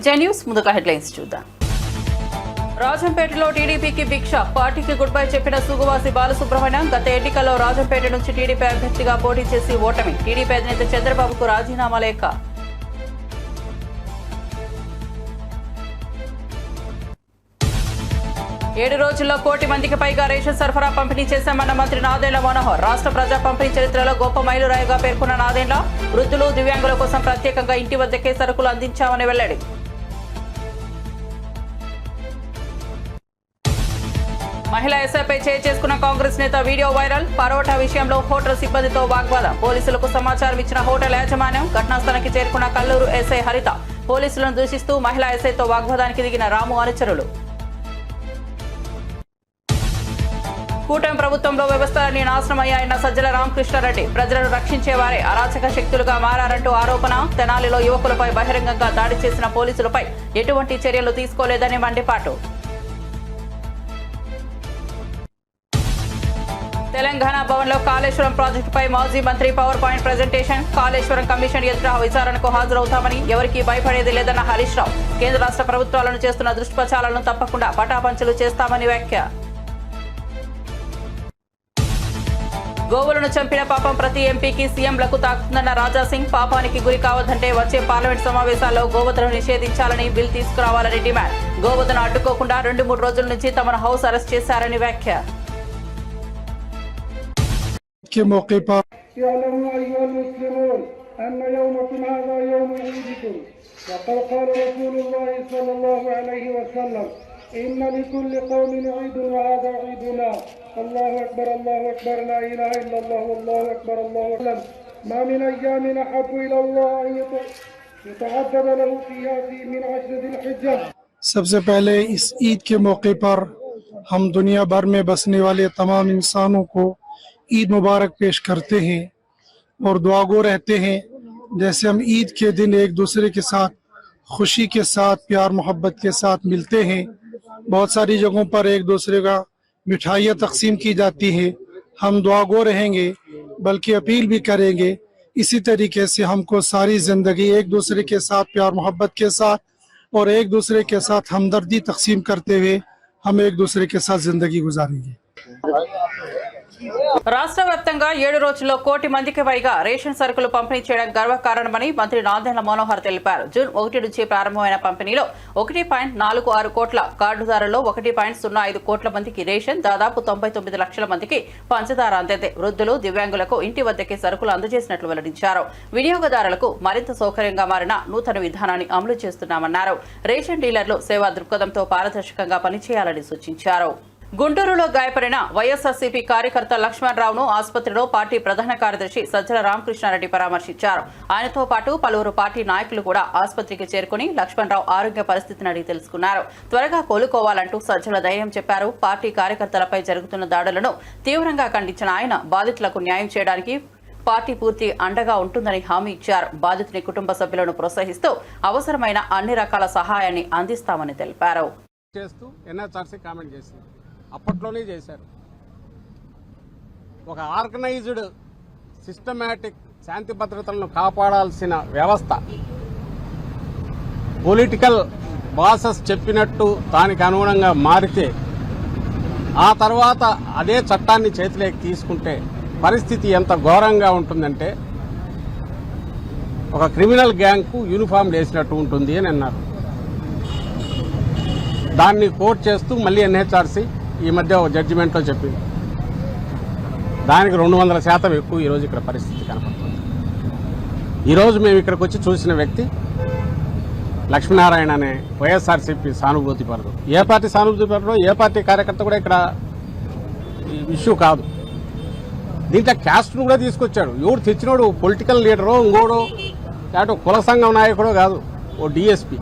జై న్యూస్ ముందుగా హెడ్లైన్స్ చూద్దాం. రాజంపేటలో టీడీపీకి భిక్ష, పార్టీకి గుడ్ బై చెప్పిన సుగువాసి బాలసుబ్రహ్మణ్యం. గత ఎన్నికల్లో రాజంపేట నుంచి టీడీపీ అభ్యర్థిగా పోటీ చేసి ఓటమి. టీడీపీ అధినేత చంద్రబాబుకు రాజీనామా లేఖ. ఏడు రోజుల్లో 1 కోటి మందికి పైగా రేషన్ సరఫరా పంపిణీ చేశామన్న మంత్రి నాదెండ్ల మనోహర్. రాష్ట్ర ప్రజా పంపిణీ చరిత్రలో గొప్ప మైలురాయిగా పేర్కొన్న నాదెండ్ల, వృద్ధులు, దివ్యాంగుల కోసం ప్రత్యేకంగా ఇంటి వద్దకే సరుకులు అందించామని వెల్లడి. మహిళా ఎస్ఐపై చేసుకున్న కాంగ్రెస్ నేత వీడియో వైరల్. పరోటా విషయంలో హోటల్ సిబ్బందితో వాగ్వాదం. పోలీసులకు సమాచారం ఇచ్చిన హోటల్ యాజమాన్యం. ఘటనా స్థలానికి చేరుకున్న కల్లూరు ఎస్ఐ హరిత. పోలీసులను దూషిస్తూ మహిళా ఎస్ఐతో వాగ్వాదానికి దిగిన రాము అనుచరులు. కూటమి ప్రభుత్వంలో వ్యవస్థలన్నీ నాశనమయ్యాయన్న సజ్జల రామకృష్ణారెడ్డి. ప్రజలను రక్షించేవారే అరాచక శక్తులుగా మారారంటూ ఆరోపణ. తెనాలిలో యువకులపై బహిరంగంగా దాడి చేసిన పోలీసులపై ఎటువంటి చర్యలు తీసుకోలేదని మండిపాటు. తెలంగాణ భవన్లో కాళేశ్వరం ప్రాజెక్టుపై మాజీ మంత్రి power point presentation. Kaleshwaram commission ఎదుట విచారణకు హాజరవుతామని, ఎవరికీ భయపడేది లేదన్న హరీష్ రావు. కేంద్ర రాష్ట్ర ప్రభుత్వాలను చేస్తున్న దుష్ప్రచారాలను తప్పకుండా పటాపంచలు చేస్తామని వ్యాఖ్య. గోవులను చంపిన పాపం ప్రతి ఎంపీకి, సీఎంలకు తాకుతుందన్న రాజాసింగ్. పాపానికి గురి కావద్దంటే వచ్చే పార్లమెంట్ సమావేశాల్లో గోవధను నిషేధించాలని బిల్ తీసుకురావాలని డిమాండ్. గోవధను అడ్డుకోకుండా 2-3 రోజుల నుంచి తమను హౌస్ అరెస్ట్ చేశారని వ్యాఖ్య. إن لكل قوم عيد وهذا عيدنا الله أكبر الله أكبر لا إله إلا الله والله أكبر الله أكبر ما من أيام أحب إلى الله أن يتعبد له فيها من 10 ذي الحجة. सबसे पहले इस ईद के मौके पर हम दुनिया भर में बसने वाले तमाम इंसानों को ईद मुबारक पेश करते हैं और दुआगो रहते हैं। जैसे हम ईद के दिन एक दूसरे के साथ खुशी के साथ प्यार मोहब्बत के साथ मिलते हैं, बहुत सारी जगहों पर एक दूसरे का मिठाइयाँ तकसीम की जाती है। हम दुआगो रहेंगे, बल्कि अपील भी करेंगे इसी तरीके से हमको सारी ज़िंदगी एक दूसरे के साथ प्यार मोहब्बत के साथ और एक दूसरे के साथ हमदर्दी तकसीम करते हुए हम एक दूसरे के साथ ज़िंदगी गुजारेंगे। రాష్ట్ర వ్యాప్తంగా 7 రోజుల్లో 1 కోటి మందికి పైగా రేషన్ సరుకులు పంపిణీ చేయడం గర్వకారణమని మంత్రి నాదెండ్ల మనోహర్ తెలిపారు. జూన్ 1 నుంచి ప్రారంభమైన పంపిణీలో 1.46 కోట్ల కార్డుదారుల్లో 1.05 కోట్ల మందికి రేషన్, దాదాపు 99 లక్షల మందికి పంచదార అందింది. వృద్ధులు, దివ్యాంగులకు ఇంటి వద్దకే సరుకులు అందజేసినట్లు వెల్లడించారు. వినియోగదారులకు మరింత సౌకర్యంగా మారిన నూతన విధానాన్ని అమలు చేస్తున్నామన్నారు. రేషన్ డీలర్లు సేవా దృక్పథంతో పారదర్శకంగా పనిచేయాలని సూచించారు. గుంటూరులో గాయపడిన వైఎస్ఆర్సీపీ కార్యకర్త లక్ష్మణ్ రావును ఆసుపత్రిలో పార్టీ ప్రధాన కార్యదర్శి సజ్జల రామకృష్ణారెడ్డి పరామర్శించారు. ఆయనతో పాటు పలువురు పార్టీ నాయకులు కూడా ఆసుపత్రికి చేరుకుని లక్ష్మణ్ రావు ఆరోగ్య పరిస్థితిని అడిగి తెలుసుకున్నారు. త్వరగా కోలుకోవాలంటూ సజ్జల ధైర్యం చెప్పారు. పార్టీ కార్యకర్తలపై జరుగుతున్న దాడులను తీవ్రంగా ఖండించిన ఆయన బాధితులకు న్యాయం చేయడానికి పార్టీ పూర్తి అండగా ఉంటుందని హామీ ఇచ్చారు. బాధితుని కుటుంబ సభ్యులను ప్రోత్సహిస్తూ అవసరమైన అన్ని రకాల సహాయాన్ని అందిస్తామని తెలిపారు. అప్పట్లోనే చేశారు. ఒక ఆర్గనైజ్డ్ సిస్టమాటిక్ శాంతి భద్రతలను కాపాడాల్సిన వ్యవస్థ పొలిటికల్ బాసెస్ చెప్పినట్టు దానికి అనుగుణంగా మారితే ఆ తర్వాత అదే చట్టాన్ని చేతిలోకి తీసుకుంటే పరిస్థితి ఎంత ఘోరంగా ఉంటుందంటే ఒక క్రిమినల్ గ్యాంగ్కు యూనిఫామ్ వేసినట్టు ఉంటుంది అని అన్నారు. దాన్ని కోట్ చేస్తూ మళ్ళీ ఎన్హెచ్ఆర్సీ ఈ మధ్య ఒక జడ్జిమెంట్లో చెప్పింది. దానికి 200% ఎక్కువ ఈరోజు ఇక్కడ పరిస్థితి కనపడుతుంది. ఈరోజు మేము ఇక్కడికి వచ్చి చూసిన వ్యక్తి లక్ష్మీనారాయణ అనే వైఎస్ఆర్సీపీ సానుభూతి పరదు. ఏ పార్టీ సానుభూతి పరదో ఏ పార్టీ కార్యకర్త కూడా ఇక్కడ ఇష్యూ కాదు. దీంట్లో క్యాస్ట్ను కూడా తీసుకొచ్చాడు. ఎవరు తెచ్చినోడు పొలిటికల్ లీడరో ఇంకోడో అటు కుల సంఘం నాయకుడో కాదు, ఓ డిఎస్పీ.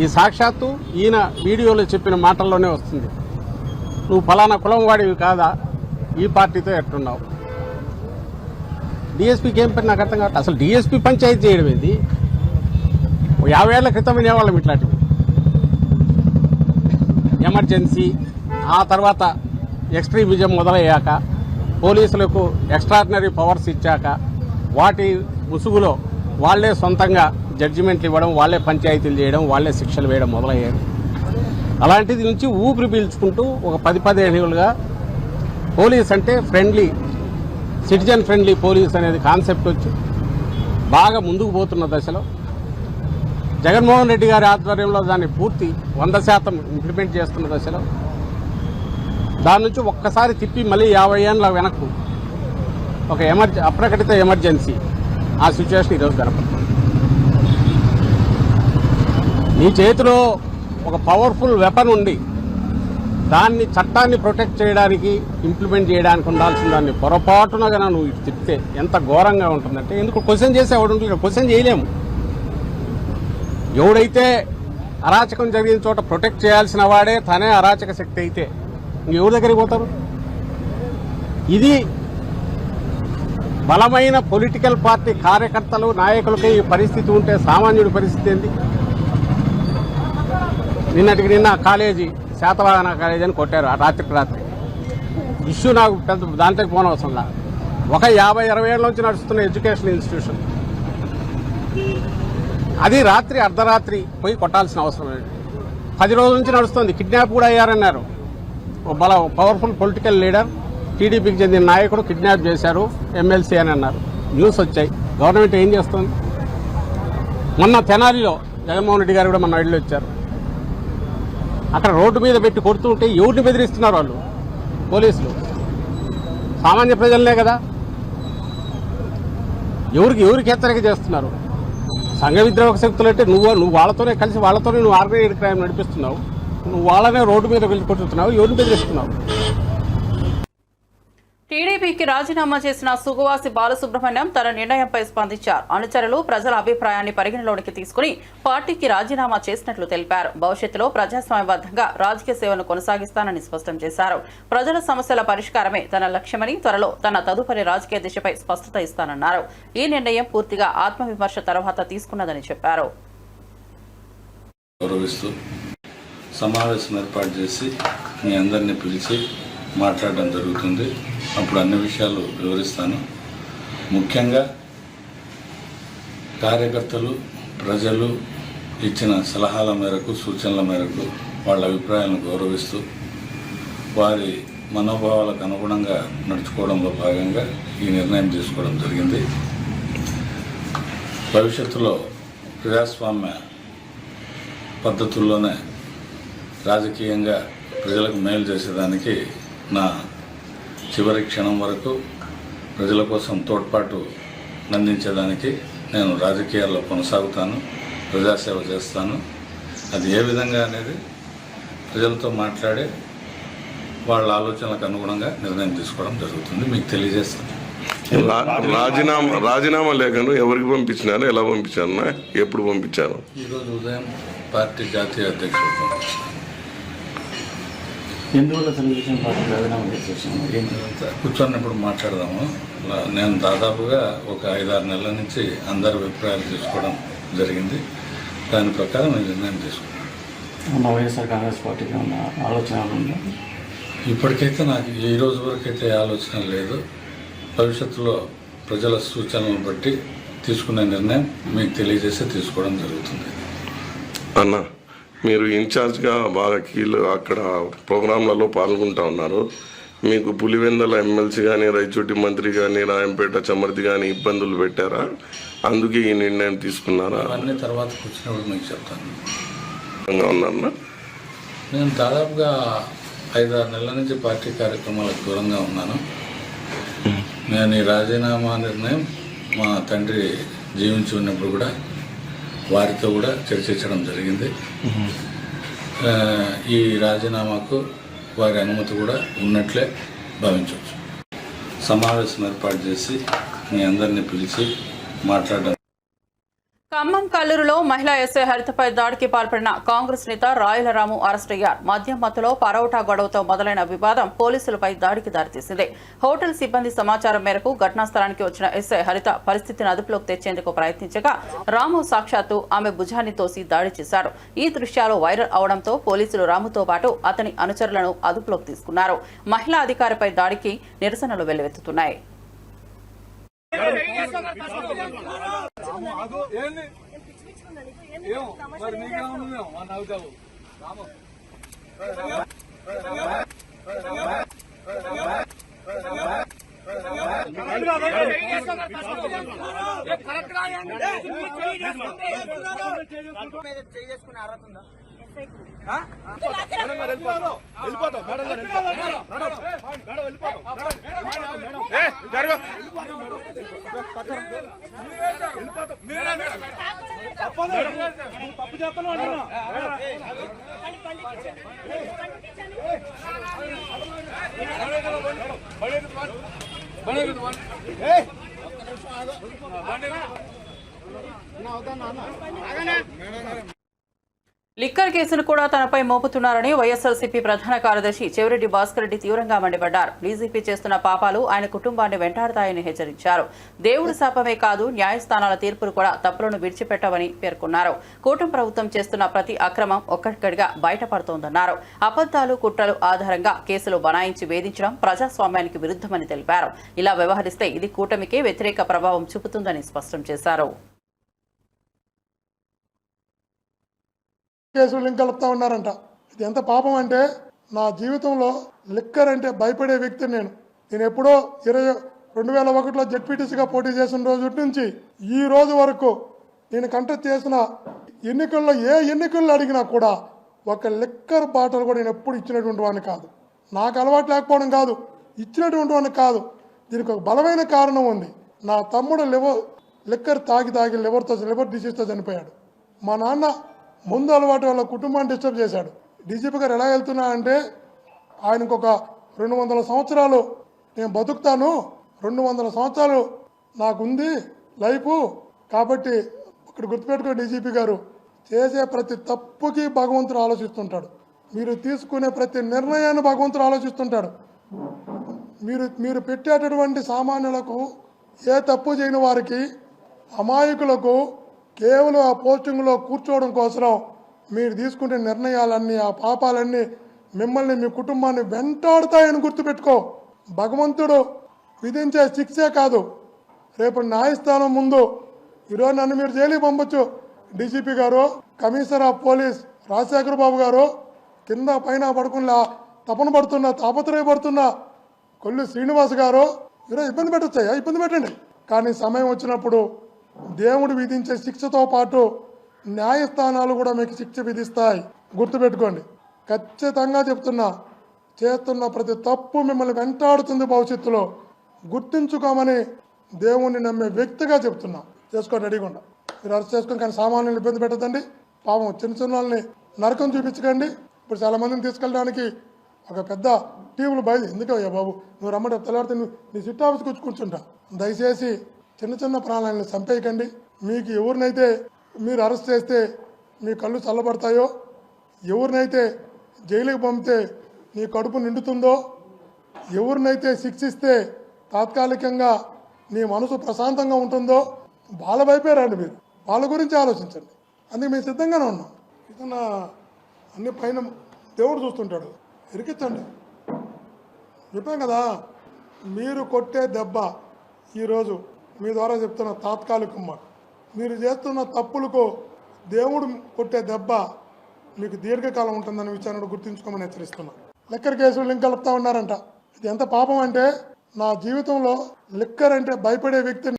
ఈ సాక్షాత్తు ఈయన వీడియోలో చెప్పిన మాటల్లోనే వస్తుంది. నువ్వు ఫలానా కులం వాడివి కాదా, ఈ పార్టీతో ఎట్టున్నావు. డిఎస్పీకి ఏం పని నాకు అర్థం కావట్లేదు. అసలు డిఎస్పీ పంచాయతీ చేయడం ఏంది? 50 ఏళ్ల క్రితం వినేవాళ్ళం ఇట్లాంటివి. ఎమర్జెన్సీ, ఆ తర్వాత ఎక్స్ట్రీమిజం మొదలయ్యాక, పోలీసులకు ఎక్స్ట్రాడినరీ పవర్స్ ఇచ్చాక, వాటి ముసుగులో వాళ్లే సొంతంగా జడ్జిమెంట్లు ఇవ్వడం, వాళ్ళే పంచాయతీలు చేయడం, వాళ్ళే శిక్షలు వేయడం మొదలయ్యారు. అలాంటిది నుంచి ఊపిరి పీల్చుకుంటూ ఒక 10-15 ఏళ్ళుగా పోలీస్ అంటే ఫ్రెండ్లీ, సిటిజన్ ఫ్రెండ్లీ పోలీస్ అనేది కాన్సెప్ట్ వచ్చి బాగా ముందుకు పోతున్న దశలో జగన్మోహన్ రెడ్డి గారి ఆధ్వర్యంలో దాన్ని పూర్తి 100% ఇంప్లిమెంట్ చేస్తున్న దశలో దాని నుంచి ఒక్కసారి తిప్పి మళ్ళీ 50 ఏళ్ళ వెనక్కు ఒక అప్రకటిత ఎమర్జెన్సీ ఆ సిచ్యువేషన్ ఈరోజు కనపడుతుంది. నీ చేతిలో ఒక పవర్ఫుల్ వెపన్ ఉండి దాన్ని చట్టాన్ని ప్రొటెక్ట్ చేయడానికి, ఇంప్లిమెంట్ చేయడానికి ఉండాల్సిన దాన్ని పొరపాటున కన్నా నువ్వు ఇటు తిప్పితే ఎంత ఘోరంగా ఉంటుందంటే, ఎందుకు క్వశ్చన్ చేసేవాడు ఉంటుంది, క్వశ్చన్ చేయలేము. ఎవడైతే అరాచకం జరిగిన చోట ప్రొటెక్ట్ చేయాల్సిన వాడే తనే అరాచక శక్తి అయితే ఎవరి దగ్గరికి పోతారు? ఇది బలమైన పొలిటికల్ పార్టీ కార్యకర్తలు, నాయకులకి ఈ పరిస్థితి ఉంటే సామాన్యుడి పరిస్థితి ఏంటి? నిన్న కాలేజీ, శాతవాహన కాలేజీ అని కొట్టారు రాత్రికి రాత్రి. ఇష్యూ నాకు పెద్ద దాంట్లోకి పోనవసరంలా. ఒక 50-60 ఏళ్ళ నుంచి నడుస్తున్న ఎడ్యుకేషన్ ఇన్స్టిట్యూషన్, అది రాత్రి అర్ధరాత్రి పోయి కొట్టాల్సిన అవసరం లేదు. 10 రోజుల నుంచి నడుస్తుంది. కిడ్నాప్ కూడా అయ్యారన్నారు. పవర్ఫుల్ పొలిటికల్ లీడర్, టీడీపీకి చెందిన నాయకుడు కిడ్నాప్ చేశారు, ఎమ్మెల్సీ అని అన్నారు. న్యూస్ వచ్చాయి. గవర్నమెంట్ ఏం చేస్తుంది? మొన్న తెనాలిలో జగన్మోహన్ రెడ్డి గారు కూడా మొన్న వెళ్ళి వచ్చారు. అక్కడ రోడ్డు మీద పెట్టి కొడుతుంటే ఎవరిని బెదిరిస్తున్నారు వాళ్ళు? పోలీసులు. సామాన్య ప్రజలనే కదా. ఎవరికి హెచ్చరిక చేస్తున్నారు? సంఘ విద్రోహ శక్తులు అంటే నువ్వు వాళ్ళతోనే కలిసి వాళ్ళతోనే నువ్వు ఆర్గనైజ్డ్ క్రైమ్ నడిపిస్తున్నావు. నువ్వు వాళ్ళనే రోడ్డు మీద వెళ్ళి కొట్టుతున్నావు. ఎవరిని బెదిరిస్తున్నావు? టీడీపీకి రాజీనామా చేసిన సుగవాసి బాలసుబ్రహ్మణ్యం తన నిర్ణయంపై స్పందించారు. అనుచరులు ప్రజల అభిప్రాయాన్ని పరిగణలోనికి తీసుకుని పార్టీకి రాజీనామా చేసినట్లు తెలిపారు. భవిష్యత్తులో ప్రజాస్వామ్యబద్ధంగా రాజకీయ సేవలను కొనసాగిస్తానని స్పష్టం చేశారు. ప్రజల సమస్యల పరిష్కారమే తన లక్ష్యమని, త్వరలో తన తదుపరి రాజకీయ దిశపై స్పష్టత ఇస్తానన్నారు. ఈ నిర్ణయం పూర్తిగా ఆత్మవిమర్శ తర్వాత తీసుకున్నదని చెప్పారు. సమావేశం ఏర్పాటు చేసి మీ అందరినీ పిలిచి మాట్లాడడం జరుగుతుంది. అప్పుడు అన్ని విషయాలు వివరిస్తాను. ముఖ్యంగా కార్యకర్తలు, ప్రజలు ఇచ్చిన సలహాల మేరకు, సూచనల మేరకు, వాళ్ళ అభిప్రాయాలను గౌరవిస్తూ వారి మనోభావాలకు అనుగుణంగా నడుచుకోవడంలో భాగంగా ఈ నిర్ణయం తీసుకోవడం జరిగింది. భవిష్యత్తులో ప్రజాస్వామ్య పద్ధతుల్లోనే రాజకీయంగా ప్రజలకు మేలు చేసేదానికి నా చివరి క్షణం వరకు ప్రజల కోసం తోడ్పాటు అందించేదానికి నేను రాజకీయాల్లో కొనసాగుతాను, ప్రజాసేవ చేస్తాను. అది ఏ విధంగా అనేది ప్రజలతో మాట్లాడే వాళ్ళ ఆలోచనలకు అనుగుణంగా నిర్ణయం తీసుకోవడం జరుగుతుంది. మీకు తెలియజేస్తాను. రాజీనామా లేఖను ఎవరికి పంపించినారు, ఎలా పంపించారు, ఎప్పుడు పంపించారు? ఈరోజు ఉదయం పార్టీ జాతీయ అధ్యక్షుడు పంపించారు. ఎందువల్ల తెలుగుదేశం పార్టీ రాజీనామా చేసేసాను? కూర్చొన్నప్పుడు మాట్లాడదాము. నేను దాదాపుగా ఒక 5-6 నెలల నుంచి అందరి అభిప్రాయాలు తీసుకోవడం జరిగింది. దాని ప్రకారం నేను నిర్ణయం తీసుకున్నాను. వైఎస్ఆర్ కాంగ్రెస్ పార్టీకి ఉన్న ఆలోచన ఉందా? ఇప్పటికైతే నాకు ఈ రోజు వరకైతే ఆలోచన లేదు. భవిష్యత్తులో ప్రజల సూచనలను బట్టి తీసుకునే నిర్ణయం మీకు తెలియజేసి తీసుకోవడం జరుగుతుంది. అన్న, మీరు ఇన్ఛార్జ్గా బాగా అక్కడ ప్రోగ్రాంలలో పాల్గొంటూ ఉన్నారు. మీకు పులివెందల ఎమ్మెల్సీ కానీ, రైచోటి మంత్రి కానీ, రాయంపేట చమర్తి కానీ ఇబ్బందులు పెట్టారా? అందుకే ఈ నిర్ణయం తీసుకున్నారా? అన్ని తర్వాత కూర్చున్నప్పుడు మీకు చెప్తాను. ఉన్నారన్నా, నేను దాదాపుగా 5-6 నెలల నుంచి పార్టీ కార్యక్రమాలకు దూరంగా ఉన్నాను. నేను ఈ రాజీనామా నిర్ణయం మా తండ్రి జీవించి ఉన్నప్పుడు కూడా వారితో కూడా చర్చించడం జరిగింది. ఈ రాజీనామాకు వారి అనుమతి కూడా ఉన్నట్లే భావించవచ్చు. సమావేశం ఏర్పాటు చేసి మీ అందరినీ పిలిచి మాట్లాడడం. ఖమ్మం కల్లూరులో మహిళా ఎస్ఐ హరితపై దాడికి పాల్పడిన కాంగ్రెస్ నేత రాయల రాము అరెస్ట్ అయ్యారు. మద్యం మత్తులో పరోటా గొడవతో మొదలైన వివాదం పోలీసులపై దాడికి దారితీసింది. హోటల్ సిబ్బంది సమాచారం మేరకు ఘటనా స్థలానికి వచ్చిన ఎస్ఐ హరిత పరిస్థితిని అదుపులోకి తెచ్చేందుకు ప్రయత్నించగా రాము సాక్షాత్తు ఆమె భుజాన్ని తోసి దాడి చేశారు. ఈ దృశ్యాలు వైరల్ అవడంతో పోలీసులు రాముతో పాటు అతని అనుచరులను అదుపులోకి తీసుకున్నారు. మహిళా అధికారిపై దాడికి నిరసనలు వెల్లువెత్తుతున్నాయి. లిక్కర్ కేసును కూడా తనపై మోపుతున్నారని వైఎస్ఆర్సీపీ ప్రధాన కార్యదర్శి చెవిరెడ్డి భాస్కర్ రెడ్డి తీవ్రంగా మండిపడ్డారు. డీజీపీ చేస్తున్న పాపాలు ఆయన కుటుంబాన్ని వెంటాడతాయని హెచ్చరించారు. దేవుడి శాపమే కాదు, న్యాయస్థానాల తీర్పులు కూడా తప్పులను విడిచిపెట్టవని పేర్కొన్నారు. కూటమి ప్రభుత్వం చేస్తున్న ప్రతి అక్రమం ఒక్కడిగా బయటపడుతోందన్నారు. అబద్దాలు, కుట్రలు ఆధారంగా కేసులు బనాయించి వేధించడం ప్రజాస్వామ్యానికి విరుద్ధమని తెలిపారు. ఇలా వ్యవహరిస్తే ఇది కూటమికే వ్యతిరేక ప్రభావం చూపుతుందని స్పష్టం చేశారు. కేసులు లింక్ కలుపుతా ఉన్నారంట. ఇది ఎంత పాపం అంటే, నా జీవితంలో లిక్కర్ అంటే భయపడే వ్యక్తిని నేను ఎప్పుడో 2001లో జెడ్పీటీసీగా పోటీ చేసిన రోజు నుంచి ఈ రోజు వరకు నేను కంటెస్ట్ చేసిన ఎన్నికల్లో ఏ ఎన్నికల్లో అడిగినా కూడా ఒక లిక్కర్ బాటలు కూడా నేను ఎప్పుడు ఇచ్చినటువంటి వాడిని కాదు. నాకు అలవాటు లేకపోవడం కాదు, ఇచ్చినటువంటి వాడిని కాదు. దీనికి ఒక బలమైన కారణం ఉంది. నా తమ్ముడు లిక్కర్ తాగి లివర్ డిసీజ్తో చనిపోయాడు. మా నాన్న ముందు అలవాటు వాళ్ళ కుటుంబాన్ని డిస్టర్బ్ చేశాడు. డీజీపీ గారు ఎలా వెళ్తున్నా అంటే, ఆయనకు ఒక 200 సంవత్సరాలు నేను బతుకుతాను, 200 సంవత్సరాలు నాకుంది లైఫ్ కాబట్టి ఇక్కడ గుర్తుపెట్టుకో డీజీపీ గారు, చేసే ప్రతి తప్పుకి భగవంతుడు ఆలోచిస్తుంటాడు. మీరు తీసుకునే ప్రతి నిర్ణయాన్ని భగవంతుడు ఆలోచిస్తుంటాడు. మీరు పెట్టేటటువంటి సామాన్యులకు, ఏ తప్పు చేయని వారికి, అమాయకులకు కేవలం ఆ పోస్టింగ్లో కూర్చోవడం కోసం మీరు తీసుకునే నిర్ణయాలన్నీ, ఆ పాపాలన్నీ మిమ్మల్ని, మీ కుటుంబాన్ని వెంటాడుతాయని గుర్తుపెట్టుకో. భగవంతుడు విధించే శిక్షే కాదు, రేపు న్యాయస్థానం ముందు ఈరోజు నన్ను మీరు జైలుకి పంపొచ్చు. డీజీపీ గారు, కమిషనర్ ఆఫ్ పోలీస్ రాజశేఖర బాబు గారు, కింద పైన పడుకున్న తాపత్రయపడుతున్న కొల్లు శ్రీనివాస్ గారు ఈరోజు ఇబ్బంది పెట్టొచ్చాయా? ఇబ్బంది పెట్టండి. కానీ సమయం వచ్చినప్పుడు దేవుడు విధించే శిక్షతో పాటు న్యాయస్థానాలు కూడా మీకు శిక్ష విధిస్తాయి. గుర్తుపెట్టుకోండి. ఖచ్చితంగా చెప్తున్నా, చేస్తున్న ప్రతి తప్పు మిమ్మల్ని వెంటాడుతుంది భవిష్యత్తులో. గుర్తించుకోమని దేవుణ్ణి నమ్మే వ్యక్తిగా చెప్తున్నా. చేసుకోండి, రెడీగా మీరు అరెస్ట్ చేసుకొని, కానీ సామాన్యులు ఇబ్బంది పెట్టదండి. పాపం చిన్న వాళ్ళని నరకం చూపించకండి. ఇప్పుడు చాలా మందిని తీసుకెళ్ళడానికి ఒక పెద్ద టీములు ఎందుకు అయ్యా బాబు నువ్వు రమ్మంటే తెల్లారితే నీ సిట్ ఆఫీస్కి వచ్చి కూర్చుంటా. దయచేసి చిన్న ప్రాణాలను చంపేయకండి. మీకు ఎవరినైతే మీరు అరెస్ట్ చేస్తే మీ కళ్ళు చల్లబడతాయో, ఎవరినైతే జైలుకి పంపితే నీ కడుపు నిండుతుందో, ఎవరినైతే శిక్షిస్తే తాత్కాలికంగా నీ మనసు ప్రశాంతంగా ఉంటుందో వాళ్ళ వైపే రండి. మీరు వాళ్ళ గురించి ఆలోచించండి. అందుకే మేము సిద్ధంగానే ఉన్నాం. ఏదన్నా అన్ని పైన దేవుడు చూస్తుంటాడు, ఇరికించండి. చెప్పాం కదా, మీరు కొట్టే దెబ్బ ఈరోజు మీ ద్వారా చెప్తున్న తాత్కాలికమ్మ, మీరు చేస్తున్న తప్పులకు దేవుడు కొట్టే దెబ్బ మీకు దీర్ఘకాలం ఉంటుందన్న విషయాన్ని గుర్తుంచుకోమని హెచ్చరిస్తున్నా. లిక్కర్ కేసులు లింక్ కలుపుతా ఉన్నారంట. ఇది ఎంత పాపం అంటే, నా జీవితంలో లిక్కర్ అంటే భయపడే వ్యక్తిని.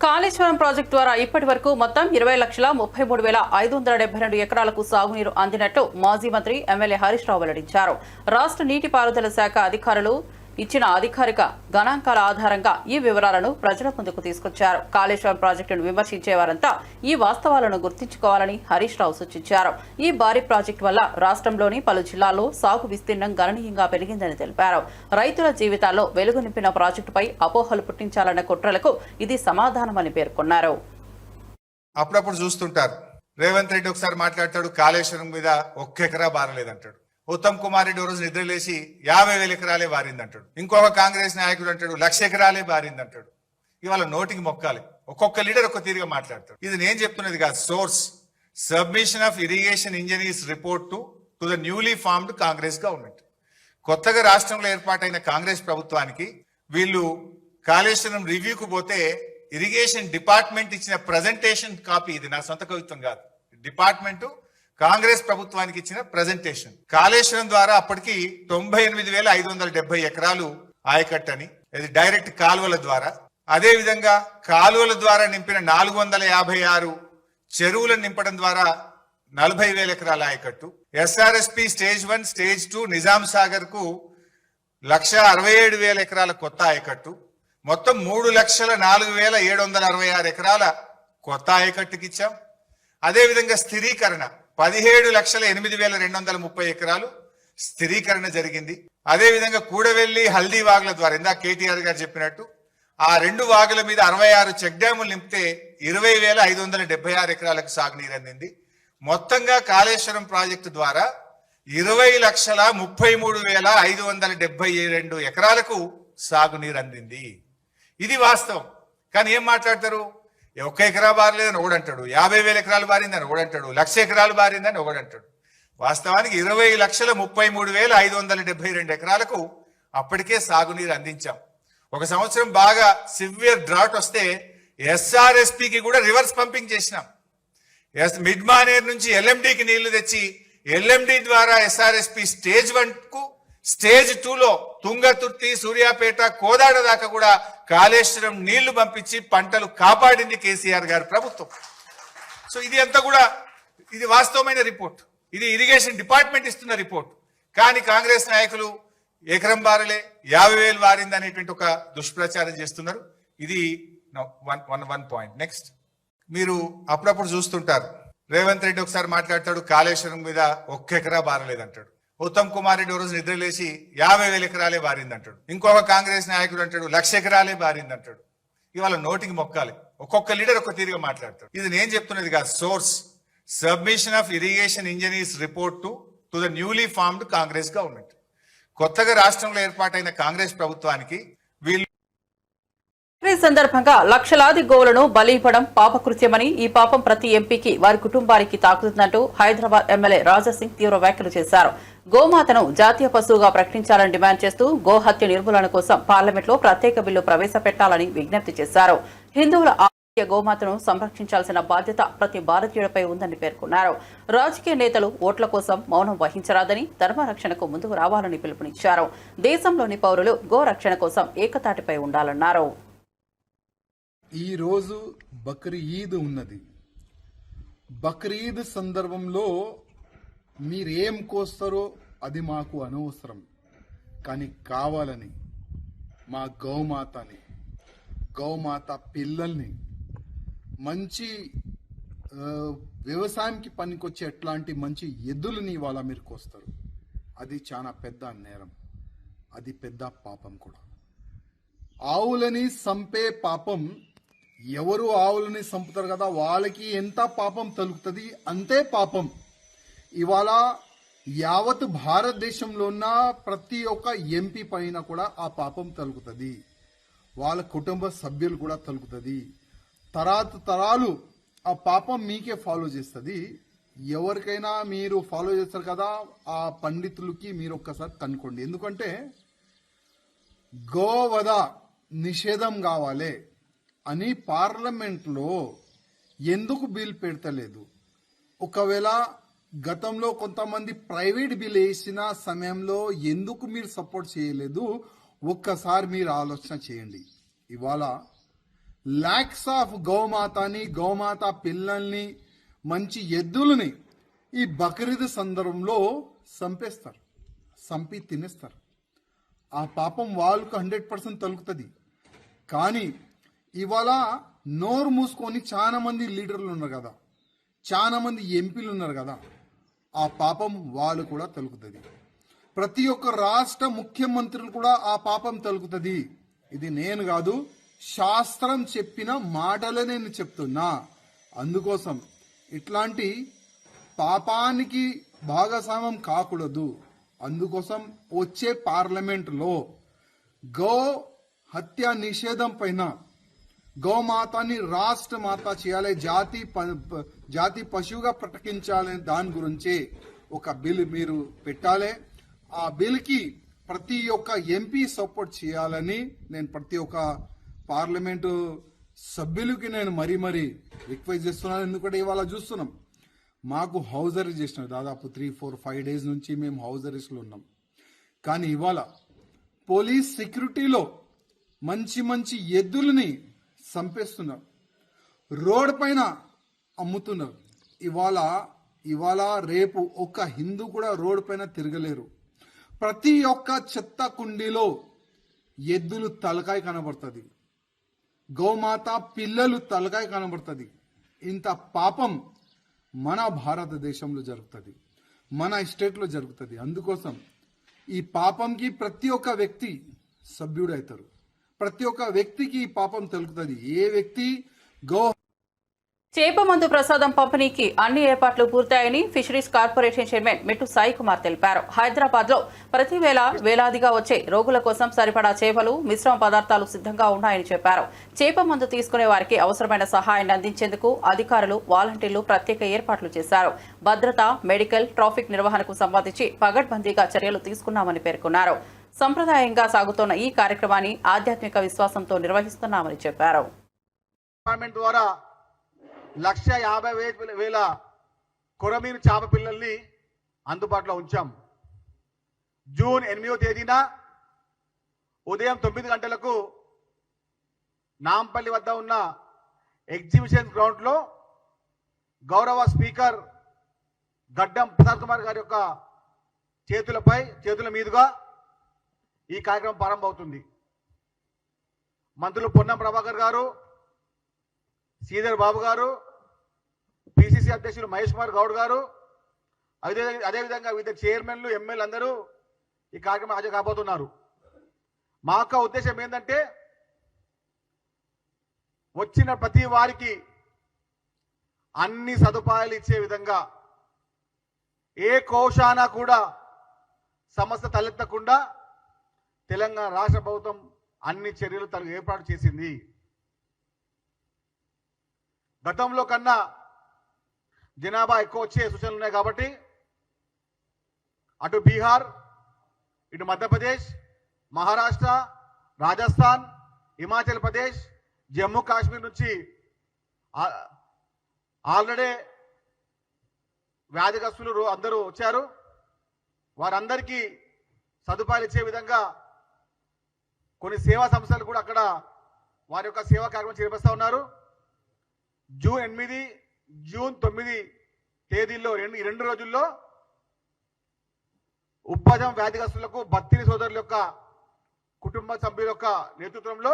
కాళేశ్వరం ప్రాజెక్టు ద్వారా ఇప్పటి వరకు మొత్తం 20,33,572 ఎకరాలకు సాగునీరు అందినట్టు మాజీ మంత్రి ఎమ్మెల్యే హరీష్ రావు వెల్లడించారు. రాష్ట్ర నీటిపారుదల శాఖ అధికారులు ఇచ్చిన అధికారిక గణాంకాల ఆధారంగా ఈ వివరాలను ప్రజల ముందుకు తీసుకొచ్చారు. కాళేశ్వరం ప్రాజెక్టును విమర్శించేవారంతా ఈ వాస్తవాలను గుర్తుంచుకోవాలని హరీష్ రావు సూచించారు. ఈ భారీ ప్రాజెక్టు వల్ల రాష్ట్రంలోని పలు జిల్లాల్లో సాగు విస్తీర్ణం గణనీయంగా పెరిగిందని తెలిపారు. రైతుల జీవితాల్లో వెలుగు నింపిన ప్రాజెక్టుపై అపోహలు పుట్టించాలన్న కుట్రలకు ఇది సమాధానమని పేర్కొన్నారు. అప్పుడప్పుడు చూస్తుంటారు, రేవంత్ రెడ్డి ఒకసారి మాట్లాడతాడు, కాళేశ్వరం మీద 1 ఎకరా బారలేదంటాడు. ఉత్తమ్ కుమార్ రెడ్డి రోజు నిద్రలేసి 50,000 ఎకరాలే బారిందంటాడు. ఇంకొక కాంగ్రెస్ నాయకుడు అంటాడు 1,00,000 ఎకరాలే బారిందంటాడు. ఇవాళ నోటికి మొక్కాలి, ఒక్కొక్క లీడర్ ఒక్క తీరుగా మాట్లాడతాడు. ఇది నేను చెప్తున్నది కాదు, source submission of irrigation engineers report to the newly formed Congress government. కొత్తగా రాష్ట్రంలో ఏర్పాటైన కాంగ్రెస్ ప్రభుత్వానికి వీళ్ళు కాళేశ్వరం రివ్యూకు పోతే ఇరిగేషన్ డిపార్ట్మెంట్ ఇచ్చిన ప్రజెంటేషన్ కాపీ, ఇది నా సొంత కవిత్వం కాదు, డిపార్ట్మెంటు కాంగ్రెస్ ప్రభుత్వానికి ఇచ్చిన ప్రజెంటేషన్. కాళేశ్వరం ద్వారా అప్పటికి 98,570 ఎకరాలు ఆయకట్టని, ఇది డైరెక్ట్ కాలువల ద్వారా. అదే విధంగా కాలువల ద్వారా నింపిన 456 చెరువులను నింపడం ద్వారా 40,000 ఎకరాల ఆయకట్టు. SRSP stage 1, stage 2 Nizam Sagar కు 1,67,000 ఎకరాల కొత్త ఆయకట్టు. మొత్తం 3,04,766 ఎకరాల కొత్త ఆయకట్టుకి ఇచ్చాం. అదేవిధంగా స్థిరీకరణ 17,08,230 ఎకరాలు స్థిరీకరణ జరిగింది. అదేవిధంగా కూడవెల్లి హల్దీ వాగుల ద్వారా ఇందాక కేటీఆర్ గారు చెప్పినట్టు ఆ 2 వాగుల మీద 66 చెక్ డ్యాములు నింపితే 20,576 ఎకరాలకు సాగునీరు అందింది. మొత్తంగా కాళేశ్వరం ప్రాజెక్టు ద్వారా 20,33,572 ఎకరాలకు సాగునీరు అందింది. ఇది వాస్తవం. కానీ ఏం మాట్లాడతారు? 1 ఎకరా బారలేదని ఒకడంటాడు, 50,000 ఎకరాలు బారిందని ఒకడంటాడు, 1,00,000 ఎకరాలు బారిందని ఒకడంటాడు. వాస్తవానికి 20,33,572 ఎకరాలకు అప్పటికే సాగునీరు అందించాం. ఒక సంవత్సరం బాగా సివియర్ డ్రాట్ వస్తే ఎస్ఆర్ఎస్పికి కూడా రివర్స్ పంపింగ్ చేసినాం. మిడ్ మానేర్ నుంచి ఎల్ఎండికి నీళ్లు తెచ్చి ఎల్ఎండి ద్వారా ఎస్ఆర్ఎస్పి స్టేజ్ 1 కు స్టేజ్ 2లో తుంగతుర్తి, సూర్యాపేట, కోదాడ దాకా కూడా కాళేశ్వరం నీళ్లు పంపించి పంటలు కాపాడింది కేసీఆర్ గారి ప్రభుత్వం. సో ఇది అంతా కూడా ఇది వాస్తవమైన రిపోర్ట్. ఇది ఇరిగేషన్ డిపార్ట్మెంట్ ఇస్తున్న రిపోర్ట్. కానీ కాంగ్రెస్ నాయకులు ఎకరం బారలే 50,000 వారింది అనేటువంటి ఒక దుష్ప్రచారం చేస్తున్నారు. ఇది వన్ పాయింట్. నెక్స్ట్, మీరు అప్పుడప్పుడు చూస్తుంటారు రేవంత్ రెడ్డి ఒకసారి మాట్లాడతాడు కాళేశ్వరం మీద 1 ఎకరా బారలేదంటాడు. ఉత్తమ్ కుమార్ రెడ్డి రోజు నిద్రలేసి 50,000 ఎకరాలే బారిందంటాడు. ఇంకొక కాంగ్రెస్ నాయకుడు అంటాడు 1,00,000 ఎకరాలే బారిందంటాడు. ఇవాళ నోటికి మొక్కాలి, ఒక్కొక్క లీడర్ ఒక్క తీరుగా మాట్లాడతాడు. ఇది నేను చెప్తున్నది కాదు. Source submission of irrigation engineers report to the newly formed Congress government. కొత్తగా రాష్ట్రంలో ఏర్పాటైన కాంగ్రెస్ ప్రభుత్వానికి వీళ్ళు ఈ సందర్భంగా లక్షలాది గోవులను బలి ఇవ్వడం పాపకృత్యమని, ఈ పాపం ప్రతి ఎంపీకి వారి కుటుంబానికి తాకుతుందంటూ హైదరాబాద్ ఎమ్మెల్యే రాజాసింగ్ తీవ్ర వ్యాఖ్యలు చేశారు. గోమాతను జాతీయ పశువుగా ప్రకటించాలని డిమాండ్ చేస్తూ గోహత్య నిర్మూలన కోసం పార్లమెంట్లో ప్రత్యేక బిల్లు ప్రవేశపెట్టాలని విజ్ఞప్తి చేశారు. హిందువుల ఆరోగ్య గోమాతను సంరక్షించాల్సిన బాధ్యత ప్రతి భారతీయుడిపై ఉందని పేర్కొన్నారు. రాజకీయ నేతలు ఓట్ల కోసం మౌనం వహించరాదని, ధర్మరక్షణకు ముందుకు రావాలని పిలుపునిచ్చారు. దేశంలోని పౌరులు గో రక్షణ కోసం ఏకతాటిపై ఉండాలన్నారు. ఈ రోజు బక్రీద్ ఉన్నది. బక్రీద్ సందర్భంలో మీరేం కోస్తారో అది మాకు అనవసరం. కానీ కావాలని మా గౌమాత పిల్లల్ని మంచి వ్యవసాయంకి పనికొచ్చే అట్లాంటి మంచి ఎద్దులని ఇవాళ మీరు కోస్తారు. అది చాలా పెద్ద నేరం, అది పెద్ద పాపం కూడా. ఆవులని సంపే పాపం, ఎవరు ఆవులని సంపుతారు కదా వాళ్ళకి ఎంత పాపం తలుగుతుంది అంతే పాపం. ఇవాళ యావత్ భారతదేశంలో ఉన్న ప్రతి ఒక్క ఎంపీ పైన కూడా ఆ పాపం తలుగుతుంది, వాళ్ళ కుటుంబ సభ్యులు కూడా తలుగుతుంది. తరాలు ఆ పాపం మీకే ఫాలో చేస్తుంది. ఎవరికైనా మీరు ఫాలో చేస్తారు కదా, ఆ పండితులకి మీరు ఒక్కసారి కనుక్కోండి. ఎందుకంటే గోవధ నిషేధం కావాలి అని పార్లమెంట్లో ఎందుకు బిల్ పెడతలేదు? ఒకవేళ గతంలో కొంతమంది ప్రైవేట్ బిల్ వేసిన సమయంలో ఎందుకు మీరు సపోర్ట్ చేయలేదు? ఒక్కసారి మీరు ఆలోచన చేయండి. ఇవాళ లాక్స్ ఆఫ్ గోమాత పిల్లల్ని, మంచి ఎద్దులని ఈ బక్రీద్ సందర్భంలో చంపేస్తారు, చంపి తినేస్తారు. ఆ పాపం వాళ్ళకు 100% తలుగుతుంది. కానీ ఇవాళ నోరు మూసుకొని చాలా మంది లీడర్లు ఉన్నారు కదా, చాలా మంది ఎంపీలు ఉన్నారు కదా, ఆ పాపం వాళ్ళు కూడా తలుగుతుంది. ప్రతి ఒక్క రాష్ట్ర ముఖ్యమంత్రులు కూడా ఆ పాపం తలుగుతుంది. ఇది నేను కాదు, శాస్త్రం చెప్పిన మాటలే నేను చెప్తున్నా. అందుకోసం ఇట్లాంటి పాపానికి భాగస్వామ్యం కాకూడదు. అందుకోసం వచ్చే పార్లమెంట్లో గో హత్య నిషేధం పైన, గోమాతని రాష్ట్ర మాత చేయాలి, జాతి పశువుగా ప్రకటించాలని దాని గురించి ఒక బిల్ మీరు పెట్టాలి. ఆ బిల్కి ప్రతి ఒక్క ఎంపీ సపోర్ట్ చేయాలని నేను ప్రతి ఒక్క పార్లమెంటు సభ్యులకి నేను మరీ రిక్వెస్ట్ చేస్తున్నాను. ఎందుకంటే ఇవాళ చూస్తున్నాం మాకు హౌస్ అరెస్ట్ చేసినారు. దాదాపు 3, 4, 5 డేస్ నుంచి మేము హౌస్ అరెస్ట్లో ఉన్నాం. కానీ ఇవాళ పోలీస్ సెక్యూరిటీలో మంచి మంచి ఎద్దులని చంపేస్తున్నారు, రోడ్ పైన అమ్ముతున్నారు. ఇవాళ రేపు ఒక్క హిందూ కూడా రోడ్ పైన తిరగలేరు. ప్రతి ఒక్క చెత్త కుండీలో ఎద్దులు తలకాయ కనబడుతుంది, గోమాత పిల్లలు తలకాయ కనబడుతుంది. ఇంత పాపం మన భారతదేశంలో జరుగుతుంది, మన స్టేట్లో జరుగుతుంది. అందుకోసం ఈ పాపంకి ప్రతి ఒక్క వ్యక్తి సభ్యుడు అవుతారు, ప్రతి ఒక్క వ్యక్తికి ఈ పాపం తెలుగుతుంది. ఏ వ్యక్తి చేప మందు ప్రసాదం పంపిణీకి అన్ని ఏర్పాట్లు పూర్తయ్యాయని ఫిషరీస్ కార్పొరేషన్ చైర్మన్ మెట్టు సాయి కుమార్ తెలిపారు. హైదరాబాద్ లో ప్రతి వేలాదిగా వచ్చే రోగుల కోసం సరిపడా చేపలు, మిశ్రమ పదార్థాలు సిద్ధంగా ఉన్నాయని చెప్పారు. చేప మందు తీసుకునే వారికి అవసరమైన సహాయాన్ని అందించేందుకు అధికారులు, వాలంటీర్లు ప్రత్యేక ఏర్పాట్లు చేశారు. భద్రత, మెడికల్, ట్రాఫిక్ నిర్వహణకు సంబంధించి పగడ్బందీగా చర్యలు తీసుకున్నామని పేర్కొన్నారు. సంప్రదాయంగా సాగుతున్న ఈ కార్యక్రమాన్ని ఆధ్యాత్మిక విశ్వాసంతో నిర్వహిస్తున్నామని చెప్పారు. 1,50,000 కొరమీను చేప పిల్లల్ని అందుబాటులో ఉంచాం. జూన్ 8వ తేదీన ఉదయం 9 గంటలకు నాంపల్లి వద్ద ఉన్న ఎగ్జిబిషన్ గ్రౌండ్లో గౌరవ స్పీకర్ గడ్డం ప్రసాద్ కుమార్ గారి యొక్క చేతుల మీదుగా ఈ కార్యక్రమం ప్రారంభమవుతుంది. మంత్రులు పొన్నం ప్రభాకర్ గారు, శ్రీధర్ బాబు గారు, పిసిసి అధ్యక్షులు మహేష్ కుమార్ గౌడ్ గారు, అదేవిధంగా వివిధ చైర్మన్లు, ఎమ్మెల్యేలు అందరూ ఈ కార్యక్రమం హాజరు కాబోతున్నారు. మా యొక్క ఉద్దేశం ఏంటంటే వచ్చిన ప్రతి వారికి అన్ని సదుపాయాలు ఇచ్చే విధంగా, ఏ కోశాన కూడా సమస్య తలెత్తకుండా తెలంగాణ రాష్ట్ర ప్రభుత్వం అన్ని చర్యలు తనకు ఏర్పాటు చేసింది. గతంలో కన్నా జనాభా ఎక్కువ వచ్చే సూచనలు ఉన్నాయి కాబట్టి అటు బీహార్, ఇటు మధ్యప్రదేశ్, మహారాష్ట్ర, రాజస్థాన్, హిమాచల్ ప్రదేశ్, జమ్మూ కాశ్మీర్ నుంచి ఆల్రెడీ వ్యాధిగ్రస్తులు అందరూ వచ్చారు. వారందరికీ సదుపాయాలు ఇచ్చే విధంగా కొన్ని సేవా సంస్థలు కూడా అక్కడ వారి యొక్క సేవా కార్యక్రమం చేపడుతూ ఉన్నారు. జూన్ 8, జూన్ 9 తేదీల్లో ఈ 2 రోజుల్లో ఉప్పజం వ్యాధిగ్రస్తులకు బత్తిని సోదరుల యొక్క కుటుంబ సభ్యుల యొక్క నేతృత్వంలో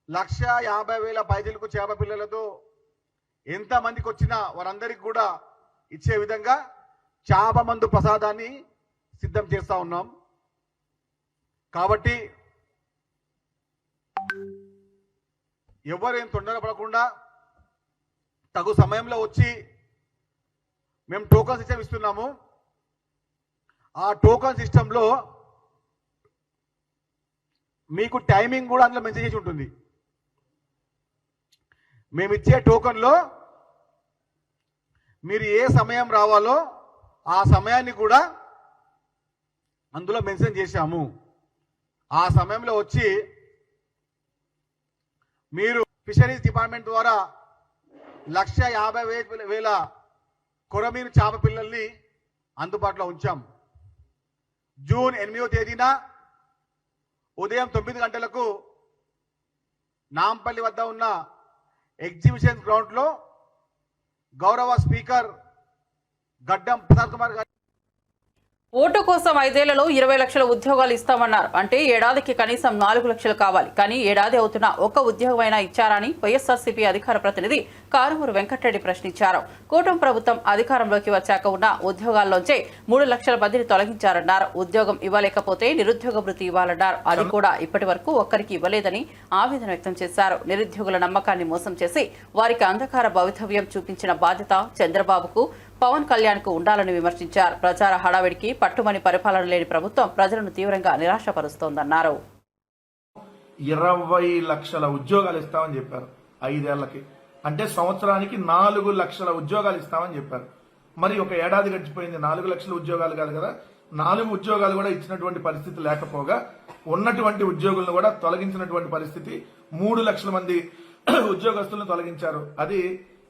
1,50,000 పైచీలకు చేప పిల్లలతో ఎంతమందికి వచ్చినా వారందరికీ కూడా ఇచ్చే విధంగా చేప మందు ప్రసాదాన్ని సిద్ధం చేస్తా ఉన్నాం. కాబట్టి ఎవరేం తొందరపడకుండా తగు సమయంలో వచ్చి మేము టోకన్ సిస్టమ్ ఇస్తున్నాము. ఆ టోకన్ సిస్టంలో మీకు టైమింగ్ కూడా అందులో మెన్షన్ చేసి ఉంటుంది. మేము ఇచ్చే టోకన్లో మీరు ఏ సమయం రావాలో ఆ సమయాన్ని కూడా అందులో మెన్షన్ చేశాము. ఆ సమయంలో వచ్చి మీరు ఫిషరీస్ డిపార్ట్మెంట్ ద్వారా 1,50,000 కొరమీను చేప పిల్లల్ని అందుబాటులో ఉంచాం. జూన్ 8వ తేదీన ఉదయం 9 గంటలకు నాంపల్లి వద్ద ఉన్న ఎగ్జిబిషన్ గ్రౌండ్లో గౌరవ స్పీకర్ గడ్డం ప్రసాద్ కుమార్ గారు ఓటు కోసం 5 ఏళ్లలో 20 లక్షల ఉద్యోగాలు ఇస్తామన్నారు. అంటే ఏడాదికి కనీసం 4 లక్షలు కావాలి. కానీ ఏడాది అవుతున్నా ఒక్క ఉద్యోగమైనా ఇచ్చారని వైఎస్ఆర్సీపీ అధికార ప్రతినిధి కారుమూరు వెంకటరెడ్డి ప్రశ్నించారు. కూటమి ప్రభుత్వం అధికారంలోకి వచ్చాక ఉన్న ఉద్యోగాల్లోంచే 3 లక్షల మందిని తొలగించారన్నారు. ఉద్యోగం ఇవ్వలేకపోతే నిరుద్యోగ భృతి ఇవ్వాలన్నారు. అది కూడా ఇప్పటి వరకు ఒక్కరికి ఇవ్వలేదని ఆవేదన వ్యక్తం చేశారు. నిరుద్యోగుల నమ్మకాన్ని మోసం చేసి వారికి అంధకార భవితవ్యం చూపించిన బాధ్యత చంద్రబాబుకు, పవన్ కళ్యాణ్ కు ఉండాలని విమర్శించారు. ప్రచార హడావిడికి పట్టుమని పరిపాలన లేని ప్రభుత్వం ప్రజలను తీవ్రంగా నిరాశపరుస్తోందన్నారు. 20 లక్షల ఉద్యోగాలు ఇస్తామని చెప్పారు 5 ఏళ్లకి. అంటే సంవత్సరానికి 4 లక్షల ఉద్యోగాలు ఇస్తామని చెప్పారు. మరి ఒక ఏడాది గడిచిపోయింది, 4 లక్షల ఉద్యోగాలు కాదు కదా, 4 ఉద్యోగాలు కూడా ఇచ్చినటువంటి పరిస్థితి లేకపోగా ఉన్నటువంటి ఉద్యోగులను కూడా తొలగించినటువంటి పరిస్థితి. 3 లక్షల మంది ఉద్యోగస్తులను తొలగించారు. అది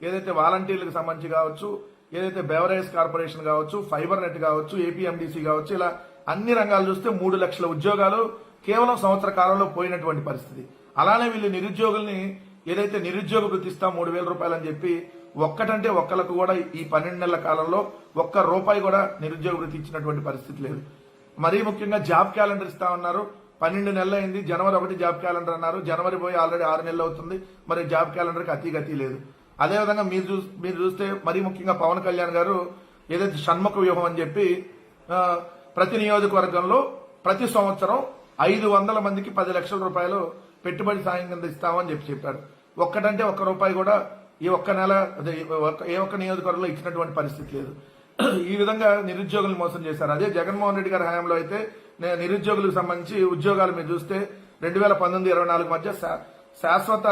ఏదైతే వాలంటీర్లకు సంబంధించి కావచ్చు, ఏదైతే బెవరేజ్ కార్పొరేషన్ కావచ్చు, ఫైబర్ నెట్ కావచ్చు, ఏపీఎండిసి కావచ్చు, ఇలా అన్ని రంగాలు చూస్తే 3 లక్షల ఉద్యోగాలు కేవలం సంవత్సర కాలంలో పోయినటువంటి పరిస్థితి. అలానే వీళ్ళు నిరుద్యోగుల్ని ఏదైతే నిరుద్యోగ వృత్తి ఇస్తాం 3,000 రూపాయలు అని చెప్పి ఒక్కటంటే ఒక్కలకు కూడా ఈ 12 నెలల కాలంలో ₹1 కూడా నిరుద్యోగ వృత్తి ఇచ్చినటువంటి పరిస్థితి లేదు. మరీ ముఖ్యంగా జాబ్ క్యాలెండర్ ఇస్తా ఉన్నారు. 12 నెలలు అయింది, జనవరి 1 జాబ్ క్యాలెండర్ అన్నారు. జనవరి పోయి ఆల్రెడీ 6 నెలలు అవుతుంది. మరి జాబ్ క్యాలెండర్కి అతి లేదు. అదేవిధంగా మీరు చూస్తే మరీ ముఖ్యంగా పవన్ కళ్యాణ్ గారు ఏదైతే షణ్ముఖ వ్యూహం అని చెప్పి ప్రతి నియోజకవర్గంలో ప్రతి సంవత్సరం 500 మందికి 10 లక్షల రూపాయలు పెట్టుబడి సాయం కింద ఇస్తామని చెప్పారు. ఒక్కటంటే ₹1 కూడా ఈ ఒక్క నెల ఏ ఒక్క నియోజకవర్గంలో ఇచ్చినటువంటి పరిస్థితి లేదు. ఈ విధంగా నిరుద్యోగులను మోసం చేశారు. అదే జగన్మోహన్ రెడ్డి గారి హయాంలో అయితే నిరుద్యోగులకు సంబంధించి ఉద్యోగాలు మీరు చూస్తే 2019-24 మధ్య శాశ్వత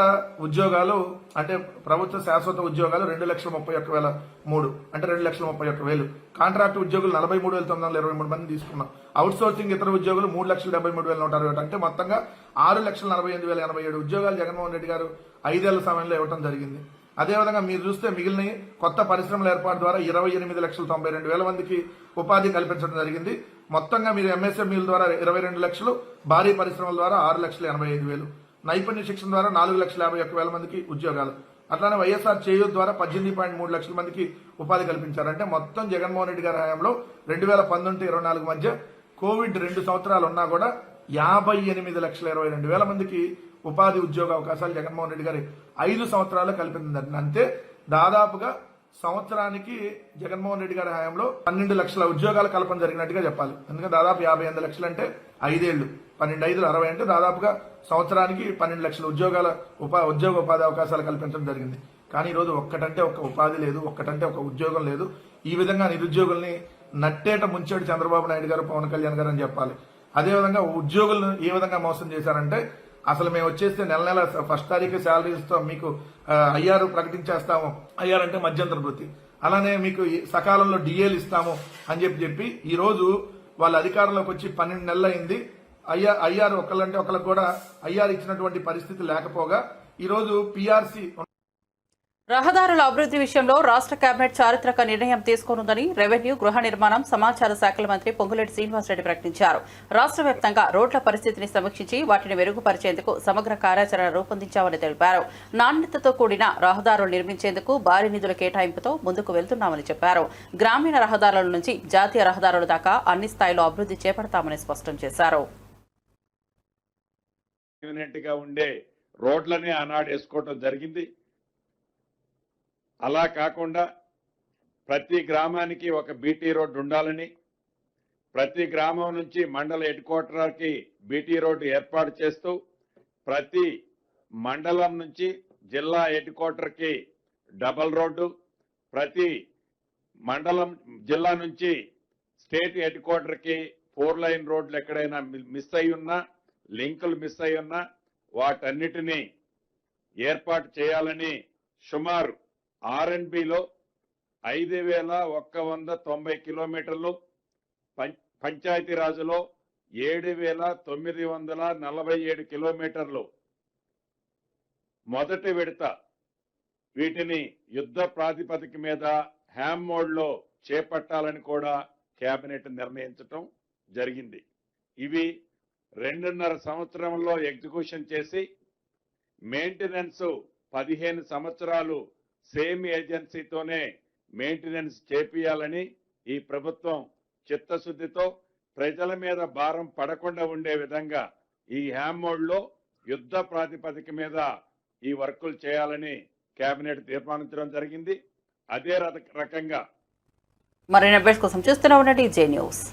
ఉద్యోగాలు అంటే ప్రభుత్వ శాశ్వత ఉద్యోగాలు 2,31,103 అంటే 2,31,100. కాంట్రాక్ట్ ఉద్యోగులు 43,923 మంది తీసుకున్నాం. అవుట్ సోర్సింగ్ ఇతర ఉద్యోగులు 3,73,161 అంటే మొత్తంగా 6,48,087 ఉద్యోగాలు జగన్మోహన్ రెడ్డి గారు 5 ఏళ్ల సమయంలో ఇవ్వడం జరిగింది. అదేవిధంగా మీరు చూస్తే మిగిలిన కొత్త పరిశ్రమల ఏర్పాటు ద్వారా 28,92,000 మందికి ఉపాధి కల్పించడం జరిగింది. మొత్తంగా మీరు ఎంఎస్ఎంఈల ద్వారా 22 లక్షలు, భారీ పరిశ్రమల ద్వారా 6,85,000, నైపుణ్య శిక్షణ ద్వారా 4,51,000 మందికి ఉద్యోగాలు. అట్లానే వైఎస్ఆర్ చేయూత్ ద్వారా 18.3 లక్షల మందికి ఉపాధి కల్పించారు. అంటే మొత్తం జగన్మోహన్ రెడ్డి గారి హయాంలో 2019-24 మధ్య కోవిడ్ 2 సంవత్సరాలు ఉన్నా కూడా 58,22,000 మందికి ఉపాధి ఉద్యోగ అవకాశాలు జగన్మోహన్ రెడ్డి గారి 5 సంవత్సరాలు కల్పించింది. అంతే దాదాపుగా సంవత్సరానికి జగన్మోహన్ రెడ్డి గారి హయాంలో 12 లక్షల ఉద్యోగాల కల్పన జరిగినట్టుగా చెప్పాలి. ఎందుకంటే దాదాపు 58 లక్షలు అంటే 5 ఏళ్లు, 12×5 అంటే దాదాపుగా సంవత్సరానికి 12 లక్షల ఉద్యోగ ఉపాధి అవకాశాలు కల్పించడం జరిగింది. కానీ ఈరోజు ఒక్కటంటే ఒక ఉపాధి లేదు, ఒక్కటంటే ఒక ఉద్యోగం లేదు. ఈ విధంగా నిరుద్యోగుల్ని నట్టేట ముంచాడు చంద్రబాబు నాయుడు గారు, పవన్ కళ్యాణ్ గారు అని చెప్పాలి. అదేవిధంగా ఉద్యోగులను ఏ విధంగా మోసం చేశారంటే అసలు మేము వచ్చేస్తే నెల 1 తారీఖు శాలరీ ఇస్తాం, మీకు ఐఆర్ ప్రకటించేస్తాము, ఐఆర్ అంటే మధ్యంతర వృత్తి, అలానే మీకు సకాలంలో డిఏలు ఇస్తాము అని చెప్పి ఈ రోజు వాళ్ళ అధికారంలోకి వచ్చి 12 నెలలు అయింది. ఐఆర్ ఒకళ్ళంటే ఒకళ్ళకి కూడా ఐఆర్ ఇచ్చినటువంటి పరిస్థితి లేకపోగా ఈ రోజు పిఆర్సీ రహదారుల అభివృద్ధి విషయంలో రాష్ట్ర కేబినెట్ చారిత్రక నిర్ణయం తీసుకోనుందని రెవెన్యూ, గృహ నిర్మాణం, సమాచార శాఖల మంత్రి పొంగులేటి శ్రీనివాసరెడ్డి ప్రకటించారు. రాష్ట్ర వ్యాప్తంగా రోడ్ల పరిస్థితిని సమీక్షించి వాటిని మెరుగుపరిచేందుకు సమగ్ర కార్యాచరణ రూపొందించామని తెలిపారు. నాణ్యతతో కూడిన రహదారులు నిర్మించేందుకు భారీ నిధుల కేటాయింపుతో ముందుకు వెళ్తున్నామని చెప్పారు. గ్రామీణ రహదారుల నుంచి జాతీయ రహదారుల దాకా అన్ని స్థాయిలో అభివృద్ధి చేపడతామని స్పష్టం చేశారు. ఉండే రోడ్లని ఆనాడు వేసుకోవడం జరిగింది. అలా కాకుండా ప్రతి గ్రామానికి ఒక బీటీ రోడ్డు ఉండాలని, ప్రతి గ్రామం నుంచి మండల హెడ్ క్వార్టర్కి బీటీ రోడ్డు ఏర్పాటు చేస్తూ ప్రతి మండలం నుంచి జిల్లా హెడ్ క్వార్టర్కి డబల్ రోడ్డు, ప్రతి మండలం జిల్లా నుంచి స్టేట్ హెడ్ క్వార్టర్కి 4 లైన్ రోడ్లు ఎక్కడైనా మిస్ అయి ఉన్నా, లింకులు మిస్ అయి ఉన్నా వాటన్నిటినీ ఏర్పాటు చేయాలని సుమారు R&Bలో 5,190 కిలోమీటర్లు, పంచాయతీరాజులో 7,947 కిలోమీటర్లు మొదటి విడత వీటిని యుద్ధ ప్రాతిపదిక మీద హ్యామ్ మోడ్లో చేపట్టాలని కూడా కేబినెట్ నిర్ణయించడం జరిగింది. ఇవి 2.5 సంవత్సరంలో ఎగ్జిక్యూషన్ చేసి మెయింటెనెన్స్ 15 సంవత్సరాలు సేమ్ ఏజెన్సీతోనే మెయింటెనెన్స్ చేపియాలని ఈ ప్రభుత్వం చిత్తశుద్ధితో ప్రజల మీద భారం పడకుండా ఉండే విధంగా ఈ హ్యామ్ మోడ్లో యుద్ధ ప్రాతిపదిక మీద ఈ వర్కులు చేయాలని కేబినెట్ తీర్మానించడం జరిగింది. అదే రకంగా మరిన్ని అప్డేట్స్ కోసం చూస్తూనే ఉండండి జే న్యూస్.